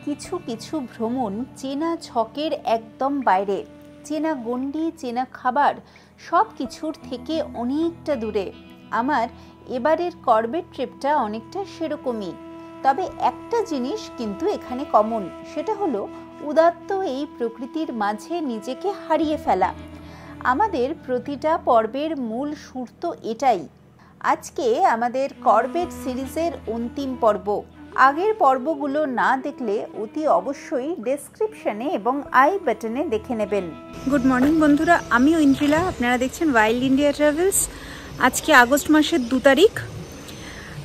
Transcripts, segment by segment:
কিছু কিছু ভ্রমণ চেনা ছকের একদম বাইরে, চেনা গণ্ডি, চেনা খাবার সব কিছুর থেকে অনেকটা দূরে। আমার এবারের করবেট ট্রিপটা অনেকটা সেরকমই। তবে একটা জিনিস কিন্তু এখানে কমন, সেটা হলো উদাত্ত এই প্রকৃতির মাঝে নিজেকে হারিয়ে ফেলা। আমাদের প্রতিটা পর্বের মূল সুর তো এটাই। আজকে আমাদের করবেট সিরিজের অন্তিম পর্ব। আগের পর্বগুলো না দেখলে অতি অবশ্যই ডেসক্রিপশনে এবং আই বাটনে দেখে নেবেন। গুড মর্নিং বন্ধুরা, আমি ঐন্দ্রিলা, আপনারা দেখছেন ওয়াইল্ড ইন্ডিয়া ট্রাভেলস। আজকে আগস্ট মাসের 2 তারিখ।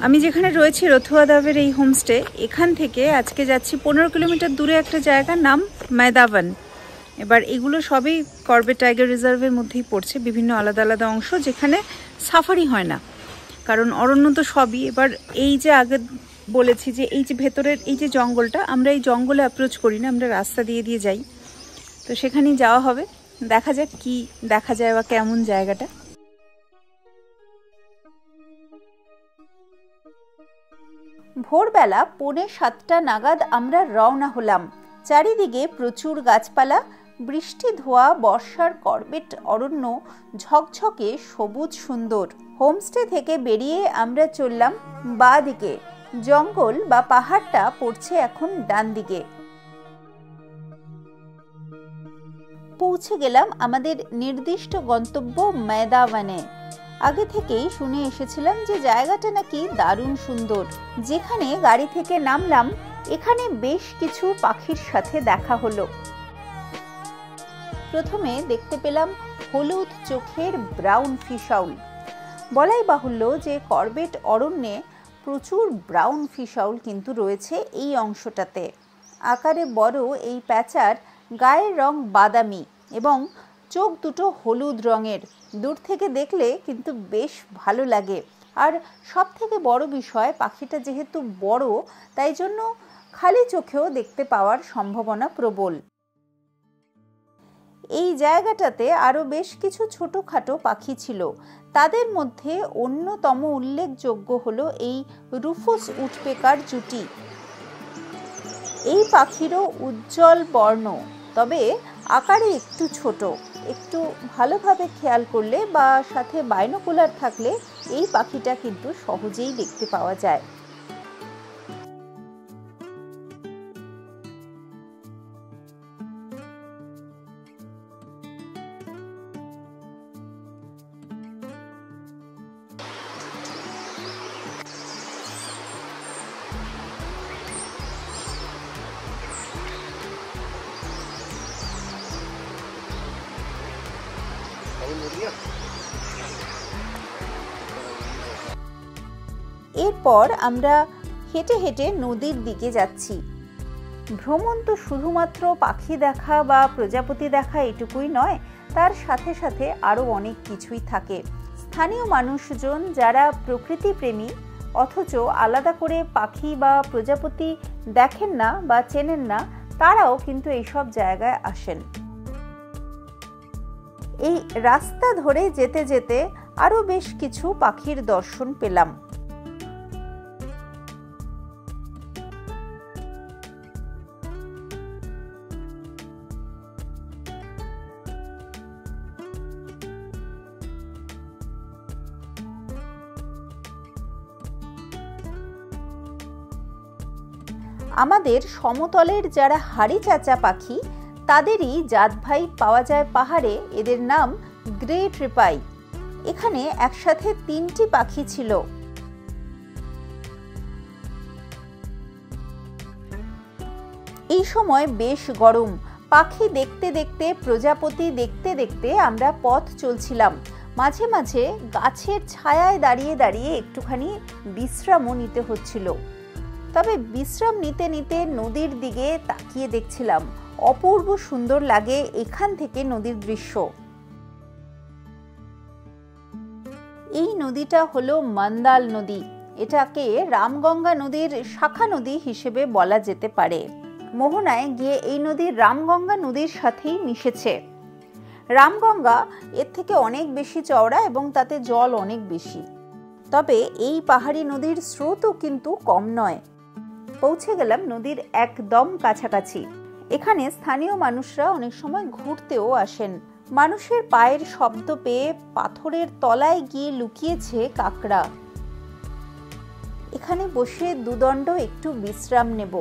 আমি যেখানে রয়েছি রথুয়া দাবের এই হোমস্টে, এখান থেকে আজকে যাচ্ছি 15 কিলোমিটার দূরে একটা জায়গার নাম মেদাবন। এবার এগুলো সবই করবেট টাইগার রিজার্ভের মধ্যেই পড়ছে, বিভিন্ন আলাদা আলাদা অংশ যেখানে সাফারি হয় না, কারণ অরণ্য তো সবই। এবার এই যে আগে বলেছি যে এই যে ভেতরের এই যে জঙ্গলটা, আমরা এই জঙ্গলে অ্যাপ্রোচ করি না, আমরা রাস্তা দিয়ে দিয়ে যাই। তো সেখানেই যাওয়া হবে, দেখা যাক কি দেখা যায় বা কেমন জায়গাটা। ভোরবেলা 6:45 নাগাদ আমরা রওনা হলাম। চারিদিকে প্রচুর গাছপালা, বৃষ্টি ধোয়া বর্ষার করবেট অরণ্য ঝকঝকে সবুজ সুন্দর। হোমস্টে থেকে বেরিয়ে আমরা চললাম বাঁ দিকে। জঙ্গল বা পাহাড়টা পড়ছে এখন ডান দিকে। পৌঁছে গেলাম আমাদের নির্দিষ্ট গন্তব্য মেদাবনে। আগে থেকেই শুনে এসেছিলাম যে জায়গাটা নাকি দারুণ সুন্দর। যেখানে গাড়ি থেকে নামলাম, এখানে বেশ কিছু পাখির সাথে দেখা হলো। প্রথমে দেখতে পেলাম হলুদ চোখের ব্রাউন ফিশাউল। বলাই বাহুল্য যে করবেট অরণ্যে প্রচুর ব্রাউন ফিশাউল কিন্তু রয়েছে এই অংশটাতে। আকারে বড় এই প্যাঁচার গায়ের রং বাদামি এবং চোখ দুটো হলুদ রঙের। দূর থেকে দেখলে কিন্তু বেশ ভালো লাগে। আর সব থেকে বড় বিষয়, পাখিটা যেহেতু বড়, তাই জন্য খালি চোখেও দেখতে পাওয়ার সম্ভাবনা প্রবল। এই জায়গাটাতে আরও বেশ কিছু ছোটোখাটো পাখি ছিল। তাদের মধ্যে অন্যতম উল্লেখযোগ্য হলো এই রুফুস উডপেকার জুটি। এই পাখিরও উজ্জ্বল বর্ণ, তবে আকারে একটু ছোট। একটু ভালোভাবে খেয়াল করলে বা সাথে বাইনোকুলার থাকলে এই পাখিটা কিন্তু সহজেই দেখতে পাওয়া যায়। এরপর আমরা হেঁটে হেঁটে নদীর দিকে যাচ্ছি। ভ্রমণ তো শুধুমাত্র পাখি দেখা বা প্রজাপতি দেখা এটুকুই নয়, তার সাথে সাথে আরও অনেক কিছুই থাকে। স্থানীয় মানুষজন যারা প্রকৃতি প্রেমী অথচ আলাদা করে পাখি বা প্রজাপতি দেখেন না বা চেনেন না, তারাও কিন্তু এইসব জায়গায় আসেন। এই রাস্তা ধরে যেতে যেতে আরও বেশ কিছু পাখির দর্শন পেলাম। আমাদের সমতলের যারা হাড়ি চাচা পাখি, তাদেরই জাত ভাই পাওয়া যায় পাহাড়ে। এদের নাম গ্রে ট্রিপাই। এখানে একসাথে 3টি পাখি ছিল। এই সময় বেশ গরম। পাখি দেখতে দেখতে, প্রজাপতি দেখতে দেখতে আমরা পথ চলছিলাম। মাঝে মাঝে গাছের ছায়ায় দাঁড়িয়ে দাঁড়িয়ে একটুখানি বিশ্রামও নিতে হচ্ছিল। তবে বিশ্রাম নিতে নিতে নদীর দিকে তাকিয়ে দেখছিলাম। অপূর্ব সুন্দর লাগে এখান থেকে নদীর দৃশ্য। এই নদীটা হলো মন্দাল নদী। এটাকে রামগঙ্গা নদীর শাখা নদী হিসেবে বলা যেতে পারে। মোহনায় গিয়ে এই নদী রামগঙ্গা নদীর সাথেই মিশেছে। রামগঙ্গা এর থেকে অনেক বেশি চওড়া এবং তাতে জল অনেক বেশি। তবে এই পাহাড়ি নদীর স্রোতও কিন্তু কম নয়। পৌঁছে গেলাম নদীর একদম কাছাকাছি। এখানে স্থানীয় মানুষরা অনেক সময় ঘুরতেও আসেন। মানুষের পায়ের শব্দ পেয়ে পাথরের তলায় গিয়ে লুকিয়েছে কাকড়া। এখানে বসে দুদণ্ড একটু বিশ্রাম নেব।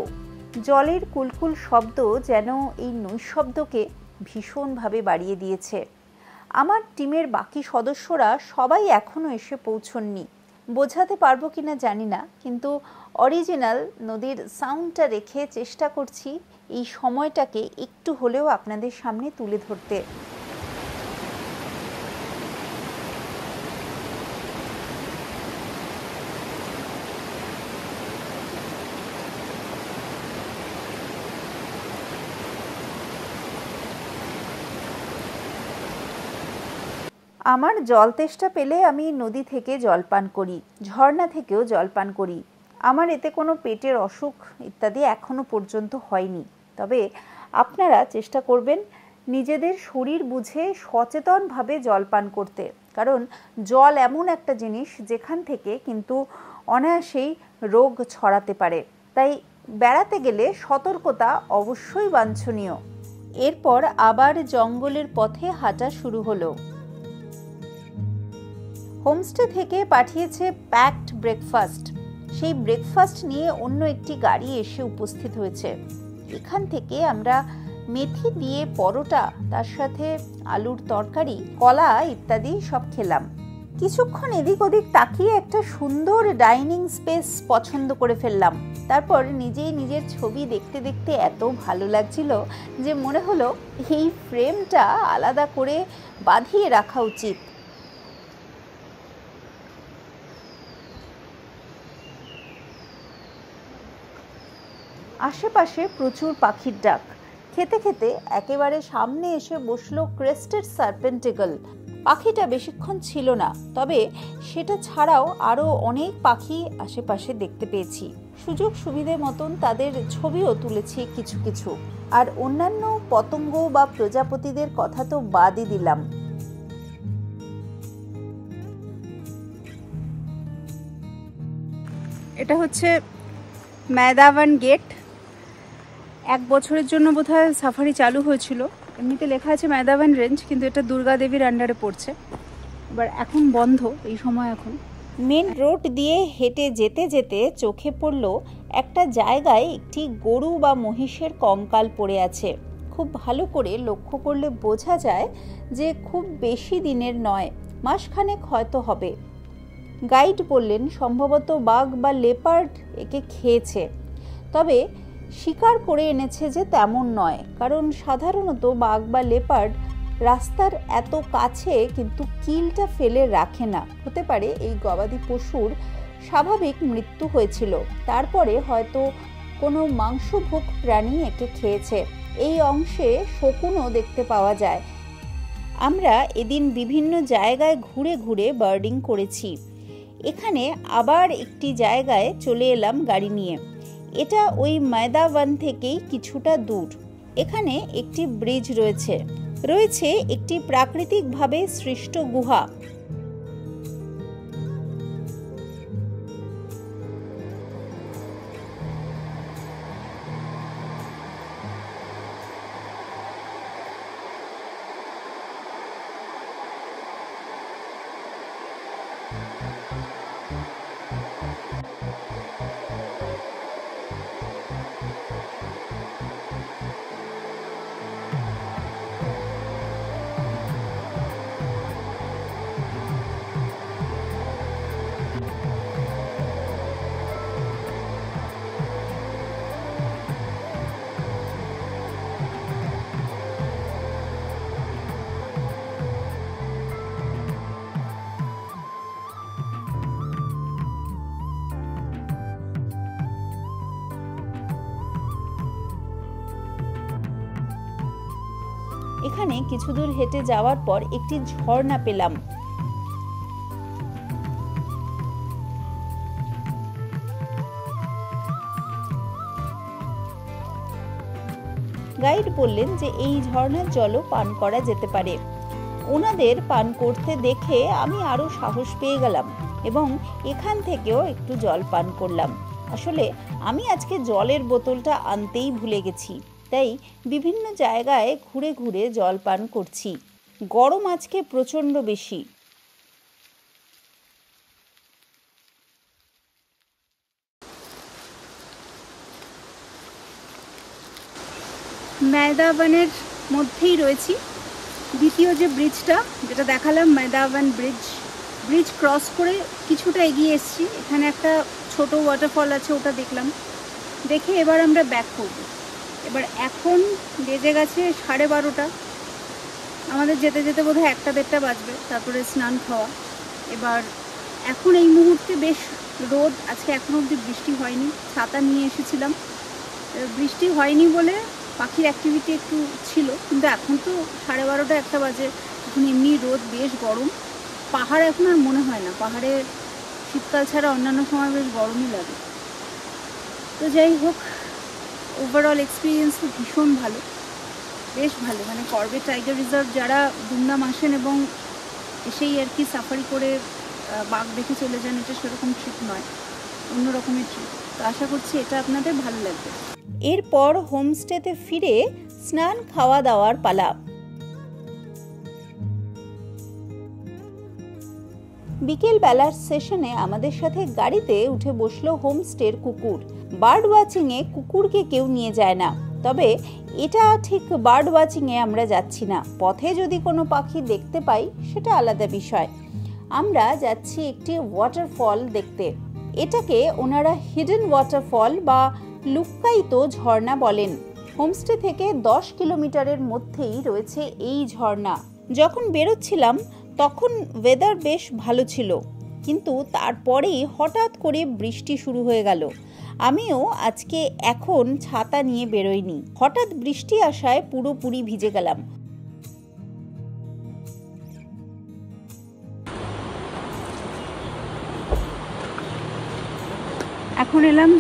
জলের কুলকুল শব্দ যেন এই নৈশব্দকে ভীষণভাবে বাড়িয়ে দিয়েছে। আমার টিমের বাকি সদস্যরা সবাই এখনও এসে পৌঁছননি। বোঝাতে পারবো কিনা জানি না, কিন্তু অরিজিনাল নদীর সাউন্ডটা রেখে চেষ্টা করছি এই সময়টাকে একটু হলেও আপনাদের সামনে তুলে ধরতে। আমার জল তেষ্টা পেলে আমি নদী থেকে জল পান করি, ঝর্ণা থেকেও জল পান করি। আমার এতে কোনো পেটের অসুখ ইত্যাদি এখনো পর্যন্ত হয়নি। তবে আপনারা চেষ্টা করবেন নিজেদের শরীর বুঝে সচেতনভাবে জল পান করতে, কারণ জল এমন একটা জিনিস যেখান থেকে কিন্তু অনায়াসেই রোগ ছড়াতে পারে। তাই বেড়াতে গেলে সতর্কতা অবশ্যই বাঞ্ছনীয়। এরপর আবার জঙ্গলের পথে হাঁটা শুরু হলো। হোমস্টে থেকে পাঠিয়েছে প্যাকড ব্রেকফাস্ট। সেই ব্রেকফাস্ট নিয়ে অন্য একটি গাড়ি এসে উপস্থিত হয়েছে। এখান থেকে আমরা মেথি দিয়ে পরোটা, তার সাথে আলুর তরকারি, কলা ইত্যাদি সব খেলাম। কিছুক্ষণ এদিক ওদিক তাকিয়ে একটা সুন্দর ডাইনিং স্পেস পছন্দ করে ফেললাম। তারপর নিজেই নিজের ছবি দেখতে দেখতে এত ভালো লাগছিল যে মনে হলো এই ফ্রেমটা আলাদা করে বাঁধিয়ে রাখা উচিত। আশেপাশে প্রচুর পাখির ডাক। খেতে খেতে একেবারে সামনে এসে বসলো ক্রেস্টেড সার্পেন্ট ঈগল। পাখিটা বেশিক্ষণ ছিল না, তবে সেটা ছাড়াও আরও অনেক পাখি আশেপাশে দেখতে পেয়েছি। সুযোগ সুবিধে মতন তাদের ছবিও তুলেছি কিছু কিছু। আর অন্যান্য পতঙ্গ বা প্রজাপতিদের কথা তো বাদই দিলাম। এটা হচ্ছে মেদাভান গেট। 1 বছরের জন্য বোধহয় সাফারি চালু হয়েছিল। এমনিতে লেখা আছে মেদাভান রেঞ্জ, কিন্তু এটা দুর্গা দেবীর আন্ডারে পড়ছে। এবার এখন বন্ধ এই সময়। এখন মেন রোড দিয়ে হেঁটে যেতে যেতে চোখে পড়ল একটা জায়গায় একটি গরু বা মহিষের কঙ্কাল পড়ে আছে। খুব ভালো করে লক্ষ্য করলে বোঝা যায় যে খুব বেশি দিনের নয়, মাসখানেক হয়তো হবে। গাইড বললেন সম্ভবত বাঘ বা লেপার্ড একে খেয়েছে। তবে শিকার করে এনেছে যে তেমন নয়, কারণ সাধারণত বাঘ বা লেপার্ড রাস্তার এত কাছে কিন্তু কিলটা ফেলে রাখে না। হতে পারে এই গবাদি পশুর স্বাভাবিক মৃত্যু হয়েছিল, তারপরে হয়তো কোনো মাংসভোগ প্রাণী একে খেয়েছে। এই অংশে শকুনও দেখতে পাওয়া যায়। আমরা এদিন বিভিন্ন জায়গায় ঘুরে ঘুরে বার্ডিং করেছি। এখানে আবার একটি জায়গায় চলে এলাম গাড়ি নিয়ে। এটা ওই মেদাভান থেকেই কিছুটা দূর। এখানে একটি ব্রিজ রয়েছে একটি প্রাকৃতিকভাবে সৃষ্ট গুহা। এখানে কিছু দূর হেঁটে যাওয়ার পর একটি ঝর্ণা পেলাম। গাইড বললেন যে এই ঝর্ণার জলও পান করা যেতে পারে। ওনাদের পান করতে দেখে আমি আরো সাহস পেয়ে গেলাম এবং এখান থেকেও একটু জল পান করলাম। আসলে আমি আজকে জলের বোতলটা আনতেই ভুলে গেছি, তাই বিভিন্ন জায়গায় ঘুরে ঘুরে জল পান করছি। গরম আজকে প্রচণ্ড বেশি। মেদাবানের মধ্যেই রয়েছি। দ্বিতীয় যে ব্রিজটা যেটা দেখালাম, মেদাবান ব্রিজ ক্রস করে কিছুটা এগিয়ে এসেছি। এখানে একটা ছোট ওয়াটারফল আছে, ওটা দেখলাম। দেখে এবার আমরা ব্যাক করব। এবার এখন বেজে গেছে 12:30। আমাদের যেতে যেতে বোধহয় 1-1:30 বাজবে, তারপরে স্নান খাওয়া। এবার এখন এই মুহূর্তে বেশ রোদ, আজকে এখনও অবধি বৃষ্টি হয়নি। ছাতা নিয়ে এসেছিলাম, বৃষ্টি হয়নি বলে পাখির অ্যাক্টিভিটি একটু ছিল, কিন্তু এখন তো 12:30-1 বাজে, এখন এমনি রোদ, বেশ গরম। পাহাড় এখন আর মনে হয় না, পাহাড়ে শীতকাল ছাড়া অন্যান্য সময় বেশ গরমই লাগে। তো যাই হোক, ওভারঅল এক্সপিরিয়েন্স তো ভীষণ ভালো, বেশ ভালো। মানে কর্বেট টাইগার রিজার্ভ যারা দুমদাম আসেন এবং এসেই আর কি সাফারি করে বাঘ দেখে চলে যান, এটা সেরকম ট্রিপ নয়, অন্য রকমের ট্রিপ। তো আশা করছি এটা আপনাদের ভালো লাগবে। এরপর হোমস্টেতে ফিরে স্নান খাওয়া দাওয়ার পালা। বিকেল বেলার সেশনে আমাদের সাথে গাড়িতে উঠে বসলো হোমস্টের কুকুর। বার্ড ওয়াচিংয়ে কুকুরকে কেউ নিয়ে যায় না, তবে এটা ঠিক বার্ড ওয়াচিংয়ে আমরা যাচ্ছি না। পথে যদি কোনো পাখি দেখতে পাই সেটা আলাদা বিষয়। আমরা যাচ্ছি একটি ওয়াটারফল দেখতে। এটাকে ওনারা হিডেন ওয়াটারফল বা লুক্কায়িত ঝর্ণা বলেন। হোমস্টে থেকে 10 কিলোমিটারের মধ্যেই রয়েছে এই ঝর্ণা। যখন বেরোচ্ছিলাম তখন ওয়েদার বেশ ভালো ছিল, কিন্তু তারপরেই হঠাৎ করে বৃষ্টি শুরু হয়ে গেল। আমিও আজকে এখন ছাতা নিয়ে বেরোইনি, হঠাৎ বৃষ্টি আসায় পুরোপুরি ভিজে গেলাম। এখন এলাম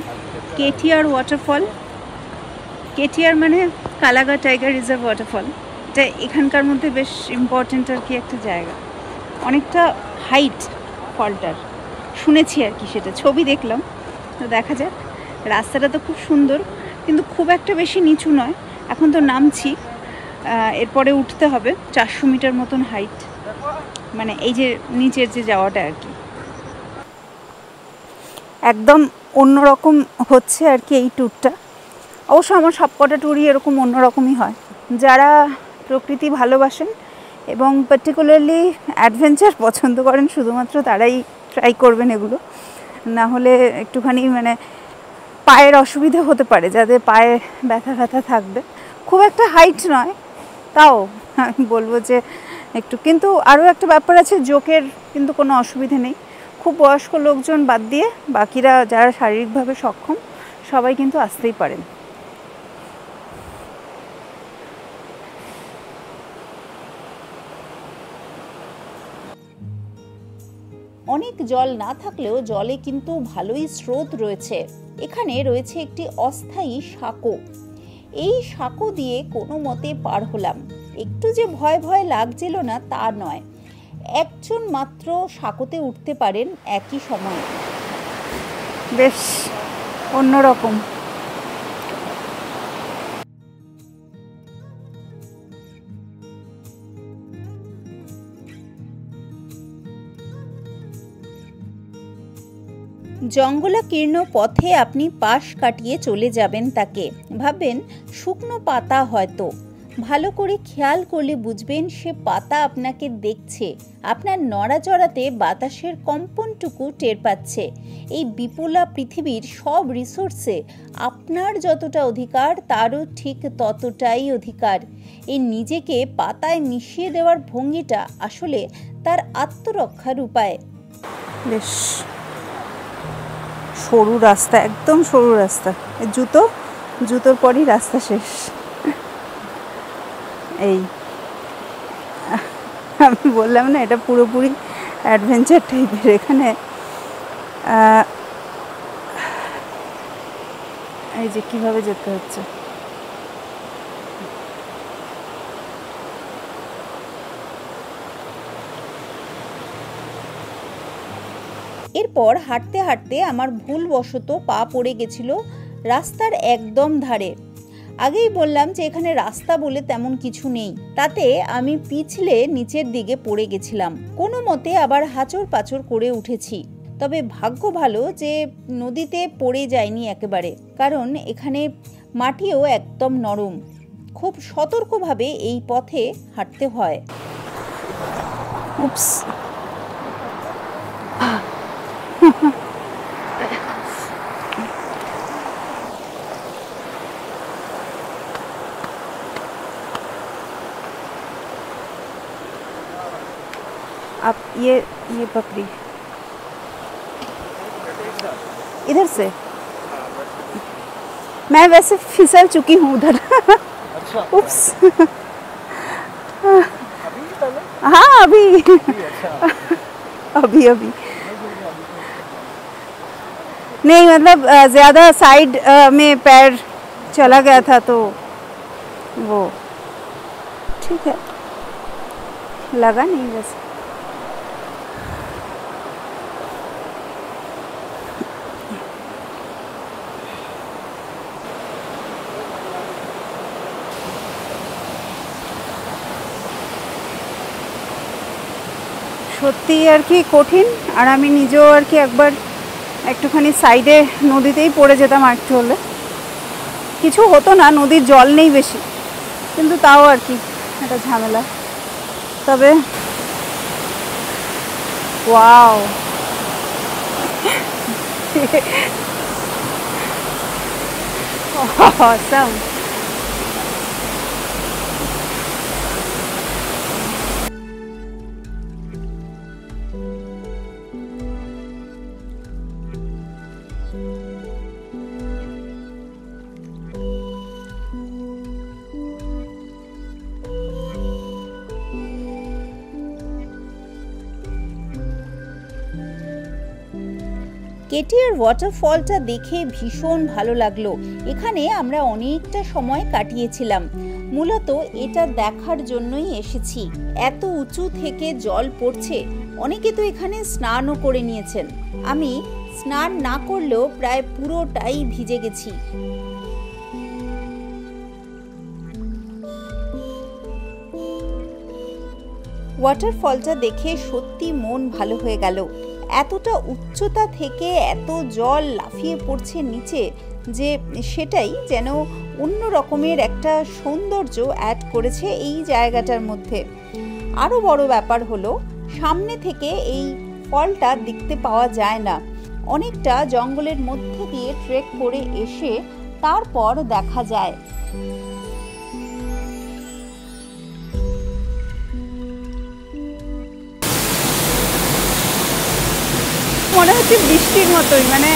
কেটিআর ওয়াটারফল। কেটিআর মানে কালাগা টাইগার রিজার্ভ ওয়াটারফল। এটা এখানকার মধ্যে বেশ ইম্পর্টেন্ট আর কি একটা জায়গা, অনেকটা হাইট ফলটার, শুনেছি আর কি, সেটা ছবি দেখলাম। তো দেখা যাক। রাস্তাটা তো খুব সুন্দর, কিন্তু খুব একটা বেশি নিচু নয়। এখন তো নামছি, এরপরে উঠতে হবে 400 মিটার মতন হাইট, মানে এই যে নিচের যে যাওয়াটা আর কি। একদম অন্যরকম হচ্ছে আর কি এই ট্যুরটা। অবশ্য আমার সবকটা ট্যুরই এরকম অন্যরকমই হয়। যারা প্রকৃতি ভালোবাসেন এবং পার্টিকুলারলি অ্যাডভেঞ্চার পছন্দ করেন, শুধুমাত্র তারাই ট্রাই করবেন এগুলো। না হলে একটুখানি মানে পায়ের অসুবিধা হতে পারে, যাদের পায়ে ব্যথা থাকবে। খুব একটা হাইট নয়, তাও আমি বলবো যে একটু। কিন্তু আরও একটা ব্যাপার আছে, জোকের কিন্তু কোনো অসুবিধে নেই। খুব বয়স্ক লোকজন বাদ দিয়ে বাকিরা যারা শারীরিকভাবে সক্ষম সবাই কিন্তু আসতেই পারেন। অনেক জল না থাকলেও জলে কিন্তু ভালোই স্রোত রয়েছে। এখানে রয়েছে একটি অস্থায়ী সাঁকো। এই সাঁকো দিয়ে কোনো মতে পার হলাম। একটু যে ভয় ভয় লাগছিল না তা নয়, একজন মাত্র সাঁকোতে উঠতে পারেন একই সময়ে। বেশ অন্যরকম। জঙ্গলাকীর্ণ পথে আপনি পাশ কাটিয়ে চলে যাবেন তাকে, ভাববেন শুকনো পাতা হয়তো। ভালো করে খেয়াল করলে বুঝবেন সে পাতা আপনাকে দেখছে, আপনার নড়াচড়াতে বাতাসের কম্পনটুকু টের পাচ্ছে। এই বিপুলা পৃথিবীর সব রিসোর্সে আপনার যতটা অধিকার তারও ঠিক ততটাই অধিকার। এই নিজেকে পাতায় মিশিয়ে দেওয়ার ভঙ্গিটা আসলে তার আত্মরক্ষার উপায়। বেশ সরু রাস্তা, একদম সরু রাস্তা। জুতোর পরই রাস্তা শেষ। এই আমি বললাম না, এটা পুরোপুরি অ্যাডভেঞ্চার টাইপের। এখানে এই যে কিভাবে যেতে হচ্ছে। এর এরপর হাঁটতে হাঁটতে আমার ভুলবশত পা পড়ে গেছিল রাস্তার একদম ধারে। আগেই বললাম যে এখানে রাস্তা বলে তেমন কিছু নেই, তাতে আমি পিছলে নিচের দিকে পড়ে গেছিলাম। কোনো মতে আবার হাঁচড় পাচড় করে উঠেছি। তবে ভাগ্য ভালো যে নদীতে পড়ে যায়নি একেবারে, কারণ এখানে মাটিও একদম নরম। খুব সতর্কভাবে এই পথে হাঁটতে হয়। উপস। आप ये बकरी इधर से, मैं वैसे फिसल चुकी हूँ उधर। अच्छा। उप्स। हाँ अभी अभी अभी नहीं, मतलब ज़्यादा साइड में पैर चला गया था तो वो ठीक है, लगा नहीं वैसे। সত্যি আর কি কঠিন। আর আমি নিজেও আর কি একবার একটুখানি সাইডে নদীতেই পড়ে যেতাম, একটু হলে কিছু হতো না, নদীর জল নেই বেশি, কিন্তু তাও আর কি একটা ঝামেলা। তবে ওয়াও, awesome. কেটিয়ার ওয়াটারফলটা দেখে ভীষণ ভালো লাগলো। এখানে আমরা অনেকটা সময় কাটিয়েছিলাম। মূলত এটা দেখার জন্যই এসেছি। এত উঁচু থেকে জল পড়ছে, অনেকে তো এখানে স্নানও করে নিয়েছেন। আমি স্নান না করলেও প্রায় পুরোটাই ভিজে গেছি। ওয়াটারফলটা দেখে সত্যি মন ভালো হয়ে গেল। এতটা উচ্চতা থেকে এত জল লাফিয়ে পড়ছে নিচে, যে সেটাই যেন অন্য রকমের একটা সৌন্দর্য অ্যাড করেছে এই জায়গাটার মধ্যে। আরও বড় ব্যাপার হলো, সামনে থেকে এই ফলটা দেখতে পাওয়া যায় না। অনেকটা জঙ্গলের মধ্যে দিয়ে ট্রেক করে এসে তারপর দেখা যায়। মনে হচ্ছে বৃষ্টির মতোই, মানে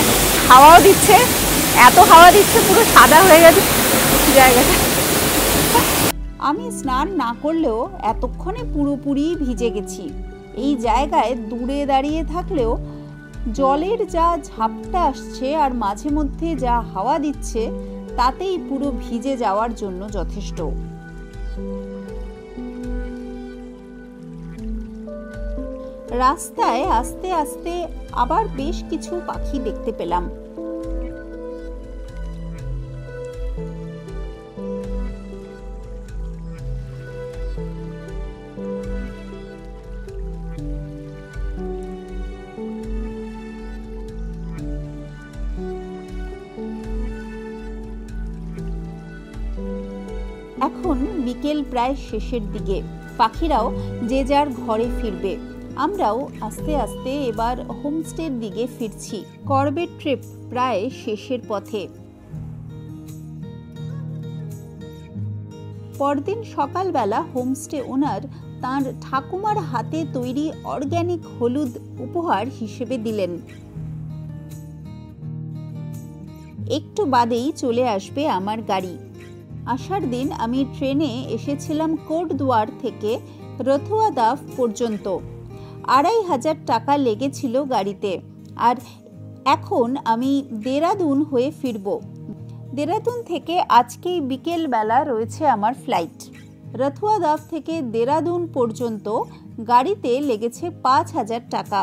হাওয়াও দিচ্ছে, এত হাওয়া দিচ্ছে পুরো সাদা হয়ে গেছে জায়গাটা। আমি স্নান না করলেও এতক্ষণে পুরোপুরি ভিজে গেছি। এই জায়গায় দূরে দাঁড়িয়ে থাকলেও জলের যা ঝাপটা আসছে আর মাঝে মধ্যে যা হাওয়া দিচ্ছে, তাতেই পুরো ভিজে যাওয়ার জন্য যথেষ্ট। রাস্তায় আস্তে আস্তে আবার বেশ কিছু পাখি দেখতে পেলাম। এখন বিকেল প্রায় শেষের দিকে, পাখিরাও যে যার ঘরে ফিরবে। আমরাও আস্তে আস্তে এবার হোমস্টের দিকে ফিরছি। করবেট ট্রিপ প্রায় শেষের পথে। পরদিন সকালবেলা হোমস্টে ওনার তার ঠাকুমার হাতে তৈরি অর্গ্যানিক হলুদ উপহার হিসেবে দিলেন। একটু বাদেই চলে আসবে আমার গাড়ি। আসার দিন আমি ট্রেনে এসেছিলাম কোটদুয়ার থেকে রথুয়া দাফ পর্যন্ত। 2500 টাকা লেগেছিল গাড়িতে। আর এখন আমি দেরাদুন হয়ে ফিরব। দেরাদুন থেকে আজকেই বিকেল বেলা রয়েছে আমার ফ্লাইট। রথুয়া দাফ থেকে দেরাদুন পর্যন্ত গাড়িতে লেগেছে 5000 টাকা।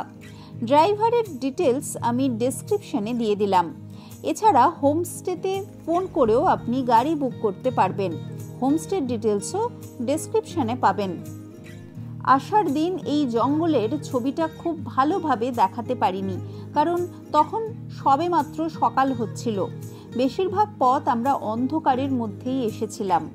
ড্রাইভারের ডিটেলস আমি ডেসক্রিপশনে দিয়ে দিলাম। এছাড়া হোমস্টেতে ফোন করেও আপনি গাড়ি বুক করতে পারবেন। হোমস্টের ডিটেলসও ডেসক্রিপশনে পাবেন। আসার দিন এই জঙ্গলের ছবিটা খুব ভালোভাবে দেখাতে পারিনি, কারণ তখন সবেমাত্র সকাল হচ্ছিল। বেশিরভাগ পথ আমরা অন্ধকারের মধ্যেই এসেছিলাম।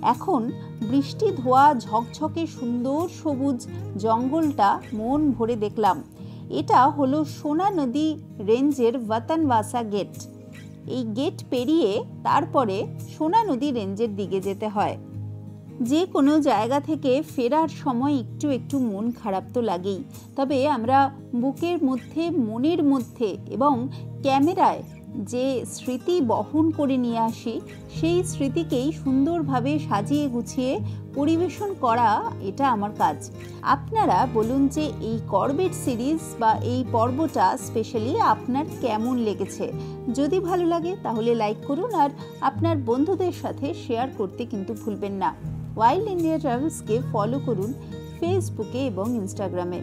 এখন বৃষ্টি ধোয়া ঝকঝকে সুন্দর সবুজ জঙ্গলটা মন ভরে দেখলাম। এটা হলো সোনা নদী রেঞ্জের ওয়াতানওয়াসা গেট। এই গেট পেরিয়ে তারপরে সোনা নদী রেঞ্জের দিকে যেতে হয়। যে কোনো জায়গা থেকে ফেরার সময় একটু একটু মন খারাপ তো লাগেই, তবে আমরা বুকের মধ্যে, মনের মধ্যে এবং ক্যামেরায় যে স্মৃতি বহন করে নিয়ে আসি, সেই স্মৃতিকেই সুন্দরভাবে সাজিয়ে গুছিয়ে পরিবেশন করা, এটা আমার কাজ। আপনারা বলুন যে এই করবেট সিরিজ বা এই পর্বটা স্পেশালি আপনার কেমন লেগেছে। যদি ভালো লাগে তাহলে লাইক করুন, আর আপনার বন্ধুদের সাথে শেয়ার করতে কিন্তু ভুলবেন না। ওয়াইল্ড ইন্ডিয়া ট্রাভেলসকে ফলো করুন ফেসবুকে এবং ইনস্টাগ্রামে।